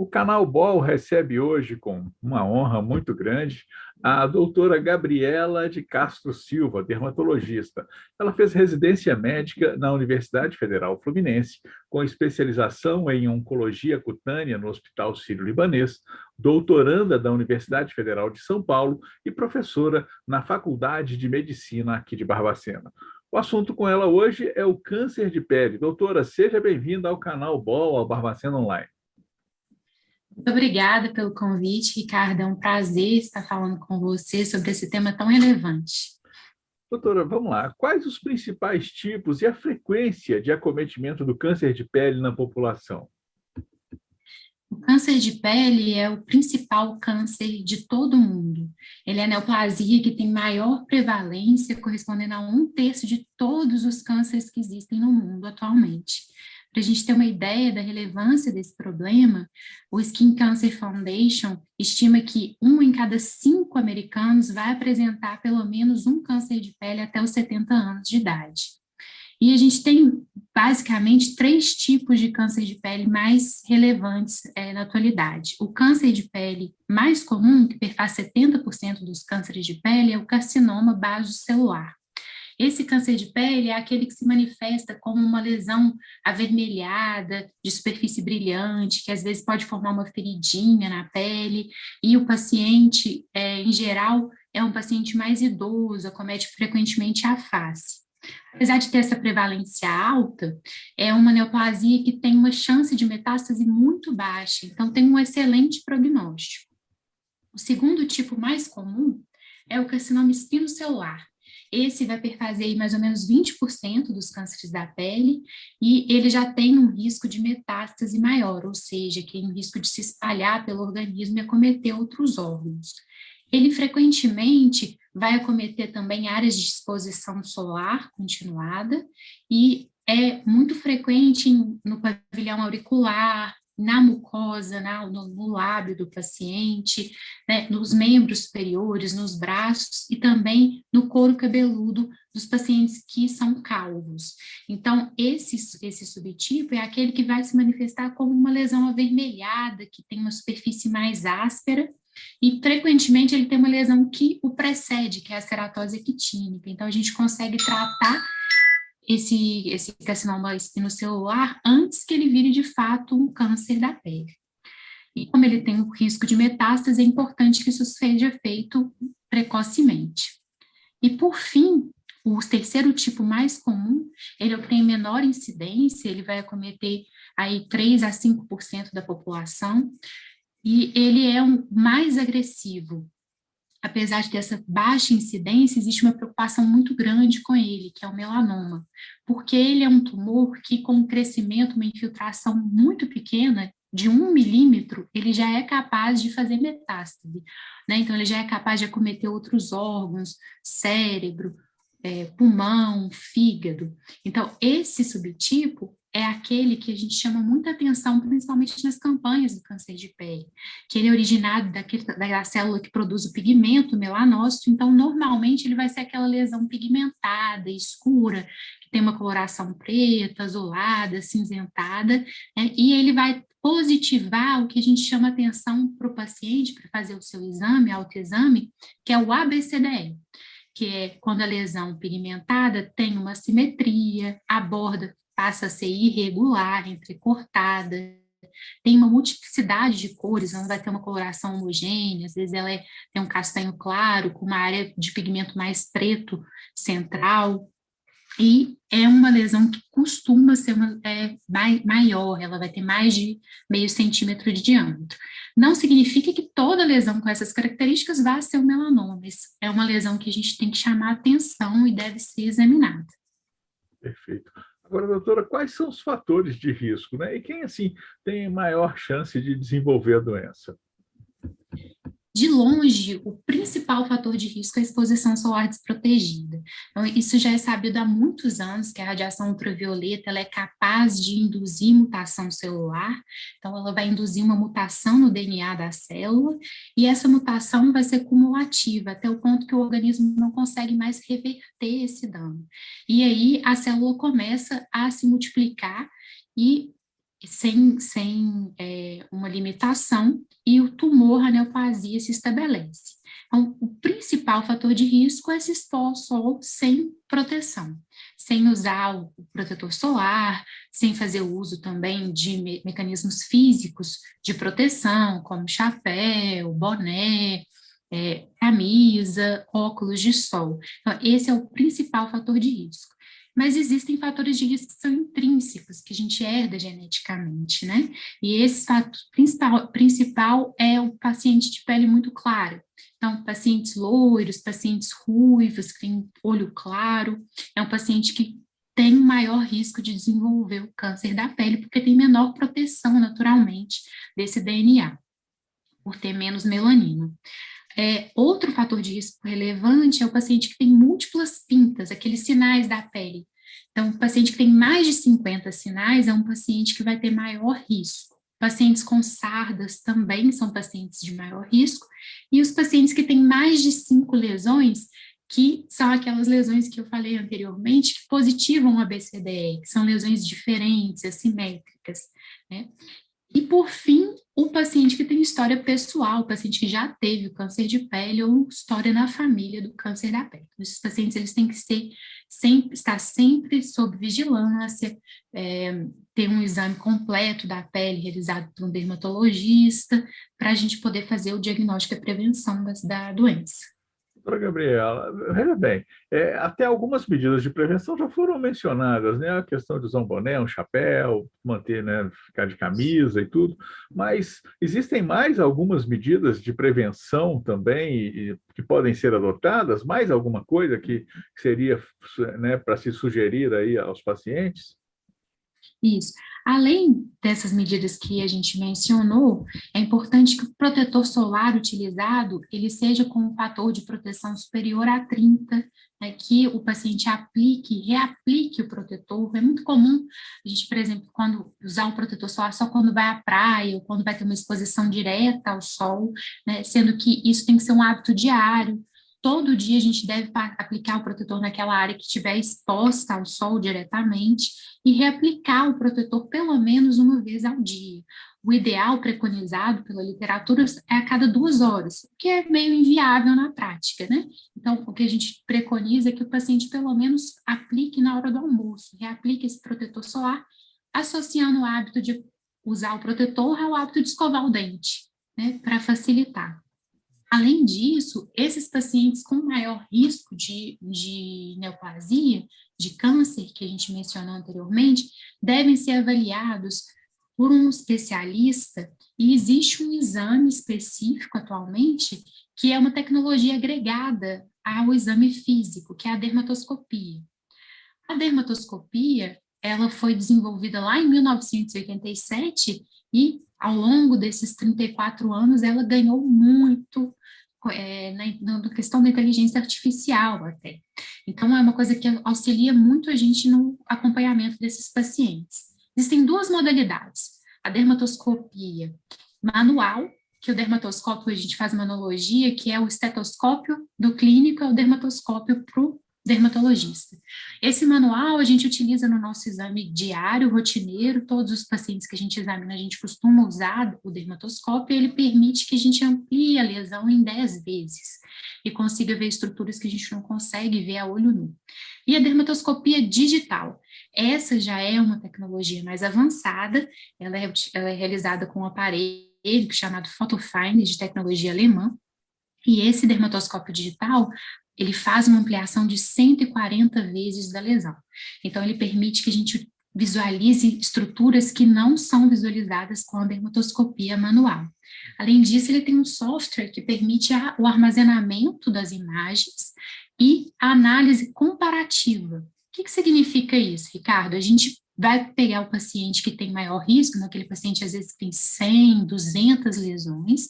O canal BOL recebe hoje, com uma honra muito grande, a doutora Gabriela de Castro Silva, dermatologista. Ela fez residência médica na Universidade Federal Fluminense, com especialização em oncologia cutânea no Hospital Sírio-Libanês, doutoranda da Universidade Federal de São Paulo e professora na Faculdade de Medicina aqui de Barbacena. O assunto com ela hoje é o câncer de pele. Doutora, seja bem-vinda ao canal BOL, ao Barbacena Online. Muito obrigada pelo convite, Ricardo. É um prazer estar falando com você sobre esse tema tão relevante. Doutora, vamos lá. Quais os principais tipos e a frequência de acometimento do câncer de pele na população? O câncer de pele é o principal câncer de todo mundo. Ele é a neoplasia que tem maior prevalência, correspondendo a 1/3 de todos os cânceres que existem no mundo atualmente. Para a gente ter uma ideia da relevância desse problema, o Skin Cancer Foundation estima que 1 em cada 5 americanos vai apresentar pelo menos um câncer de pele até os 70 anos de idade. E a gente tem, basicamente, 3 tipos de câncer de pele mais relevantes na atualidade. O câncer de pele mais comum, que perfaz 70% dos cânceres de pele, é o carcinoma basocelular. Esse câncer de pele é aquele que se manifesta como uma lesão avermelhada, de superfície brilhante, que às vezes pode formar uma feridinha na pele, e o paciente, em geral, é um paciente mais idoso, acomete frequentemente a face. Apesar de ter essa prevalência alta, é uma neoplasia que tem uma chance de metástase muito baixa, então tem um excelente prognóstico. O segundo tipo mais comum é o carcinoma espinocelular. Esse vai perfazer mais ou menos 20% dos cânceres da pele e ele já tem um risco de metástase maior, ou seja, que tem um risco de se espalhar pelo organismo e acometer outros órgãos. Ele frequentemente vai acometer também áreas de exposição solar continuada e é muito frequente no pavilhão auricular, na mucosa, no lábio do paciente, né, nos membros superiores, nos braços e também no couro cabeludo dos pacientes que são calvos. Então, esse subtipo é aquele que vai se manifestar como uma lesão avermelhada, que tem uma superfície mais áspera, e frequentemente ele tem uma lesão que o precede, que é a ceratose actínica. Então, a gente consegue tratar esse carcinoma espinocelular antes que ele vire de fato um câncer da pele. E como ele tem o risco de metástase, é importante que isso seja feito precocemente. E por fim, o terceiro tipo mais comum, ele tem menor incidência, ele vai acometer aí 3 a 5% da população, e ele é mais agressivo. Apesar de ter essa baixa incidência, existe uma preocupação muito grande com ele, que é o melanoma, porque ele é um tumor que, com um crescimento, uma infiltração muito pequena, de 1 milímetro, ele já é capaz de fazer metástase, né? Então, ele já é capaz de acometer outros órgãos, cérebro, pulmão, fígado. Então, esse subtipo é aquele que a gente chama muita atenção, principalmente nas campanhas do câncer de pele, que ele é originado da célula que produz o pigmento melanócito, então, normalmente, ele vai ser aquela lesão pigmentada, escura, que tem uma coloração preta, azulada, cinzentada, né, e ele vai positivar o que a gente chama atenção para o paciente, para fazer o seu exame, autoexame, que é o ABCDE, que é quando a lesão pigmentada tem uma simetria, a borda passa a ser irregular, entrecortada, tem uma multiplicidade de cores, não vai ter uma coloração homogênea, às vezes ela tem um castanho claro, com uma área de pigmento mais preto central, e é uma lesão que costuma ser maior, ela vai ter mais de meio centímetro de diâmetro. Não significa que toda lesão com essas características vá ser um melanoma, mas é uma lesão que a gente tem que chamar atenção e deve ser examinada. Perfeito. Agora, doutora, quais são os fatores de risco, né? E quem, assim, tem maior chance de desenvolver a doença? De longe, o principal fator de risco é a exposição solar desprotegida. Então, isso já é sabido há muitos anos, que a radiação ultravioleta ela é capaz de induzir mutação celular, então ela vai induzir uma mutação no DNA da célula, e essa mutação vai ser cumulativa, até o ponto que o organismo não consegue mais reverter esse dano. E aí a célula começa a se multiplicar e sem uma limitação, e o tumor, a neoplasia, se estabelece. Então, o principal fator de risco é se expor ao sol sem proteção, sem usar o protetor solar, sem fazer uso também de mecanismos físicos de proteção, como chapéu, boné, camisa, óculos de sol. Então, esse é o principal fator de risco. Mas existem fatores de risco que são intrínsecos, que a gente herda geneticamente, né? E esse fator principal é o paciente de pele muito clara. Então, pacientes loiros, pacientes ruivos, que têm olho claro, é um paciente que tem maior risco de desenvolver o câncer da pele, porque tem menor proteção, naturalmente, desse DNA, por ter menos melanina. Outro fator de risco relevante é o paciente que tem múltiplas pintas, aqueles sinais da pele. Então, o paciente que tem mais de 50 sinais é um paciente que vai ter maior risco. Pacientes com sardas também são pacientes de maior risco, e os pacientes que têm mais de 5 lesões, que são aquelas lesões que eu falei anteriormente, que positivam o ABCDE, que são lesões diferentes, assimétricas, né? E, por fim, o paciente que tem história pessoal, o paciente que já teve o câncer de pele ou história na família do câncer da pele. Esses pacientes, eles têm que estar sempre sob vigilância, ter um exame completo da pele realizado por um dermatologista, para a gente poder fazer o diagnóstico e a prevenção da doença. Doutora Gabriela, veja bem, até algumas medidas de prevenção já foram mencionadas, né? A questão de usar um boné, um chapéu, manter, né, ficar de camisa e tudo, mas existem mais algumas medidas de prevenção também que podem ser adotadas? Mais alguma coisa que seria, né, para se sugerir aí aos pacientes? Isso. Além dessas medidas que a gente mencionou, é importante que o protetor solar utilizado, ele seja com um fator de proteção superior a 30, né, que o paciente aplique, reaplique o protetor. É muito comum a gente, por exemplo, quando usar o protetor solar só quando vai à praia, ou quando vai ter uma exposição direta ao sol, né, sendo que isso tem que ser um hábito diário. Todo dia a gente deve aplicar o protetor naquela área que estiver exposta ao sol diretamente, e reaplicar o protetor pelo menos uma vez ao dia. O ideal preconizado pela literatura é a cada 2 horas, o que é meio inviável na prática, né? Então, o que a gente preconiza é que o paciente pelo menos aplique na hora do almoço, reaplique esse protetor solar, associando o hábito de usar o protetor ao hábito de escovar o dente, né, para facilitar. Além disso, esses pacientes com maior risco de neoplasia, de câncer, que a gente mencionou anteriormente, devem ser avaliados por um especialista, e existe um exame específico atualmente, que é uma tecnologia agregada ao exame físico, que é a dermatoscopia. A dermatoscopia, ela foi desenvolvida lá em 1987 e, ao longo desses 34 anos, ela ganhou muito na questão da inteligência artificial até. Então, é uma coisa que auxilia muito a gente no acompanhamento desses pacientes. Existem 2 modalidades. A dermatoscopia manual, que o dermatoscópio, a gente faz uma analogia, que é o estetoscópio do clínico, é o dermatoscópio para o dermatologista. Esse manual a gente utiliza no nosso exame diário, rotineiro. Todos os pacientes que a gente examina, a gente costuma usar o dermatoscópio, e ele permite que a gente amplie a lesão em 10 vezes e consiga ver estruturas que a gente não consegue ver a olho nu. E a dermatoscopia digital, essa já é uma tecnologia mais avançada, ela é realizada com um aparelho chamado PhotoFind, de tecnologia alemã, e esse dermatoscópio digital, ele faz uma ampliação de 140 vezes da lesão. Então, ele permite que a gente visualize estruturas que não são visualizadas com a dermatoscopia manual. Além disso, ele tem um software que permite o armazenamento das imagens e a análise comparativa. O que significa isso, Ricardo? A gente vai pegar o paciente que tem maior risco, naquele paciente às vezes tem 100, 200 lesões,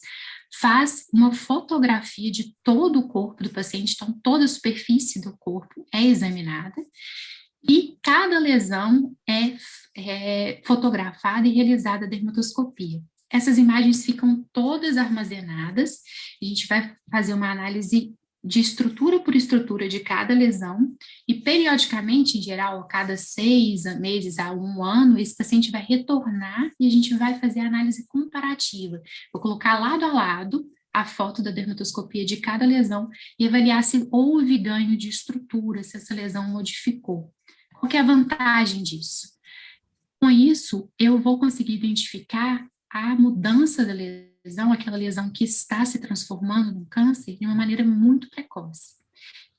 faz uma fotografia de todo o corpo do paciente, então toda a superfície do corpo é examinada, e cada lesão é fotografada e realizada a dermatoscopia. Essas imagens ficam todas armazenadas, a gente vai fazer uma análise de estrutura por estrutura de cada lesão, e periodicamente, em geral, a cada 6 meses a 1 ano, esse paciente vai retornar e a gente vai fazer a análise comparativa. Vou colocar lado a lado a foto da dermatoscopia de cada lesão e avaliar se houve ganho de estrutura, se essa lesão modificou. Qual que é a vantagem disso? Com isso, eu vou conseguir identificar a mudança da lesão, aquela lesão que está se transformando num câncer, de uma maneira muito precoce.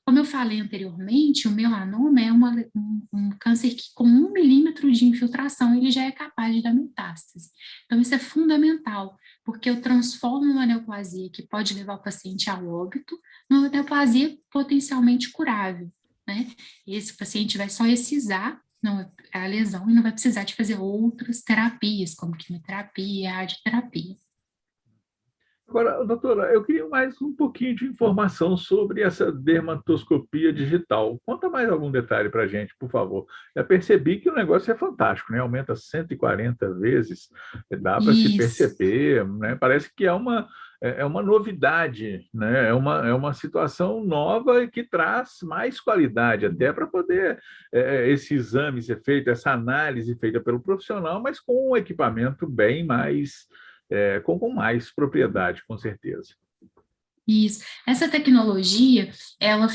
Como eu falei anteriormente, o melanoma é um câncer que, com 1 milímetro de infiltração, ele já é capaz de dar metástase. Então, isso é fundamental, porque eu transformo uma neoplasia que pode levar o paciente ao óbito numa neoplasia potencialmente curável, né? Esse paciente vai só excisar a lesão e não vai precisar de fazer outras terapias, como quimioterapia, radioterapia. Agora, doutora, eu queria mais um pouquinho de informação sobre essa dermatoscopia digital. Conta mais algum detalhe para a gente, por favor. Já percebi que o negócio é fantástico, né? Aumenta 140 vezes, dá para se Isso. perceber, né? Parece que é uma novidade, né? É uma situação nova que traz mais qualidade, até para poder esse exame ser feito, essa análise feita pelo profissional, mas com um equipamento bem mais com mais propriedade, com certeza. Isso. Essa tecnologia, ela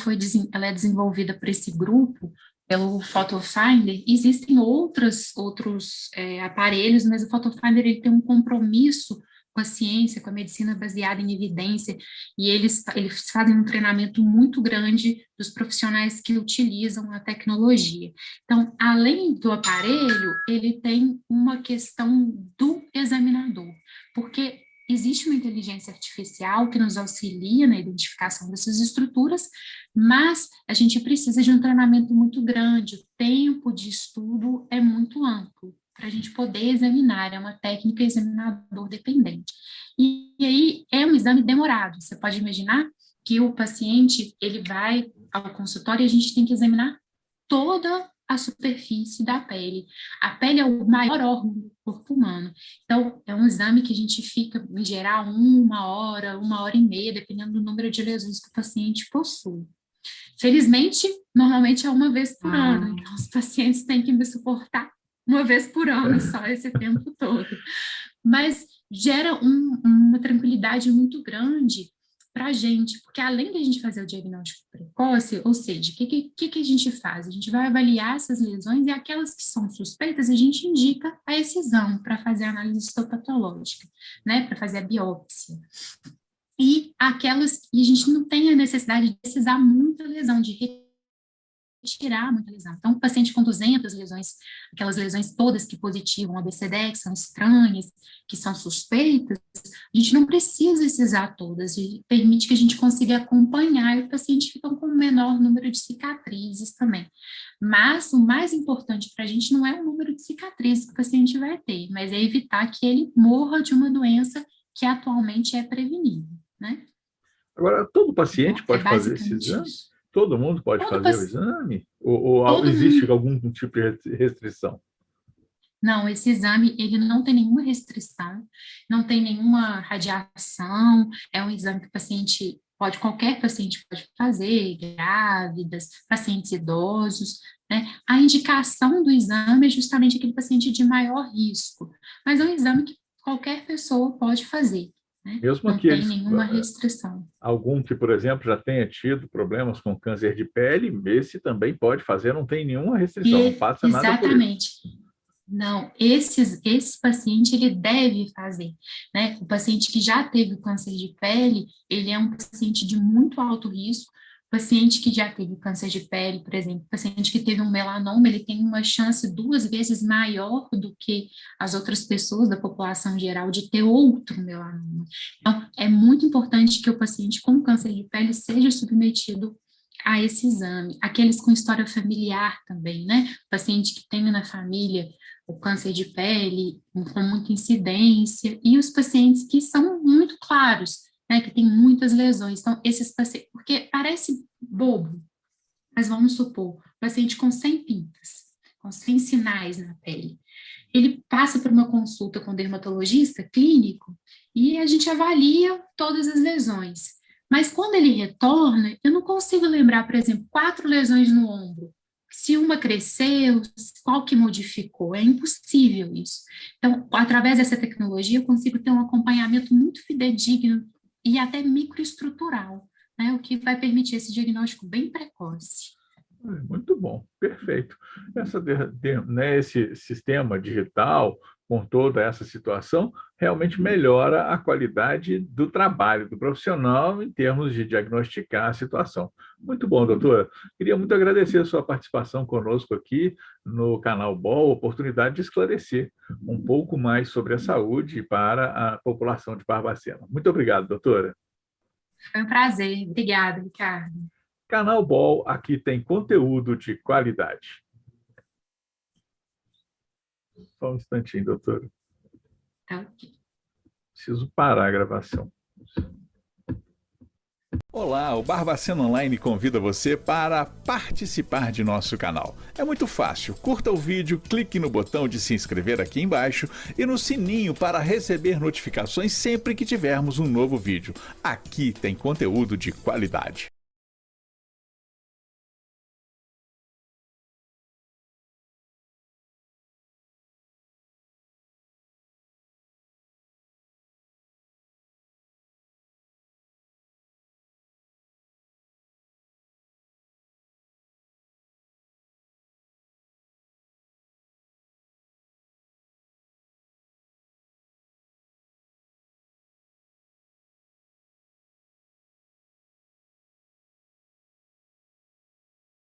é desenvolvida por esse grupo, pelo PhotoFinder. Existem outros aparelhos, mas o PhotoFinder ele tem um compromisso com a ciência, com a medicina baseada em evidência, e eles fazem um treinamento muito grande dos profissionais que utilizam a tecnologia. Então, além do aparelho, ele tem uma questão do examinador, porque existe uma inteligência artificial que nos auxilia na identificação dessas estruturas, mas a gente precisa de um treinamento muito grande, o tempo de estudo é muito amplo para a gente poder examinar, é uma técnica examinador dependente. E aí é um exame demorado, você pode imaginar que o paciente, ele vai ao consultório e a gente tem que examinar toda a superfície da pele. A pele é o maior órgão do corpo humano. Então, é um exame que a gente fica, em geral, 1 hora, 1 hora e meia, dependendo do número de lesões que o paciente possui. Felizmente, normalmente é 1 vez por ano, então os pacientes têm que me suportar 1 vez por ano, só esse tempo todo. Mas gera uma tranquilidade muito grande para a gente, porque além de a gente fazer o diagnóstico precoce, ou seja, o que a gente faz? A gente vai avaliar essas lesões e aquelas que são suspeitas, a gente indica a excisão para fazer a análise histopatológica, né, para fazer a biópsia. E a gente não tem a necessidade de excisar muita lesão, de retirar muita lesão. Então, um paciente com 200 lesões, aquelas lesões todas que positivam ABCD, que são estranhas, que são suspeitas, a gente não precisa excisar todas, e permite que a gente consiga acompanhar e o paciente fica com um menor número de cicatrizes também. Mas o mais importante para a gente não é o número de cicatrizes que o paciente vai ter, mas é evitar que ele morra de uma doença que atualmente é prevenível, né? Agora, todo Então, paciente é pode fazer esse basicamente exame? isso. Todo mundo pode Todo, fazer o exame? Ou todo existe mundo. algum tipo de restrição? Não, esse exame, ele não tem nenhuma restrição, não tem nenhuma radiação, é um exame que o paciente pode, qualquer paciente pode fazer, grávidas, pacientes idosos, né? A indicação do exame é justamente aquele paciente de maior risco, mas é um exame que qualquer pessoa pode fazer, né? Mesmo Não tem aqueles, nenhuma restrição. algum que, por exemplo, já tenha tido problemas com câncer de pele, esse também pode fazer, não tem nenhuma restrição, não passa nada por isso. Exatamente. Não, esse paciente, ele deve fazer, né? O paciente que já teve câncer de pele, ele é um paciente de muito alto risco. O paciente que já teve câncer de pele, por exemplo, o paciente que teve um melanoma, ele tem uma chance 2 vezes maior do que as outras pessoas da população geral de ter outro melanoma. Então, é muito importante que o paciente com câncer de pele seja submetido a esse exame. Aqueles com história familiar também, né? O paciente que tem na família o câncer de pele com muita incidência, e os pacientes que são muito claros, né, que têm muitas lesões. Então, esses pacientes, porque parece bobo, mas vamos supor, paciente com 100 pintas, com 100 sinais na pele, ele passa por uma consulta com o dermatologista clínico e a gente avalia todas as lesões. Mas quando ele retorna, eu não consigo lembrar, por exemplo, 4 lesões no ombro. Se uma cresceu, qual que modificou? É impossível isso. Então, através dessa tecnologia, eu consigo ter um acompanhamento muito fidedigno e até microestrutural, né? O que vai permitir esse diagnóstico bem precoce. Muito bom, perfeito. Né, esse sistema digital, com toda essa situação, realmente melhora a qualidade do trabalho do profissional em termos de diagnosticar a situação. Muito bom, doutora. Queria muito agradecer a sua participação conosco aqui no canal BOL, oportunidade de esclarecer um pouco mais sobre a saúde para a população de Barbacena. Muito obrigado, doutora. Foi um prazer. Obrigada, Ricardo. Canal BOL, aqui tem conteúdo de qualidade. Só um instantinho, doutora. Tá ok. Preciso parar a gravação. Olá, o Barbacena Online convida você para participar de nosso canal. É muito fácil, curta o vídeo, clique no botão de se inscrever aqui embaixo e no sininho para receber notificações sempre que tivermos um novo vídeo. Aqui tem conteúdo de qualidade.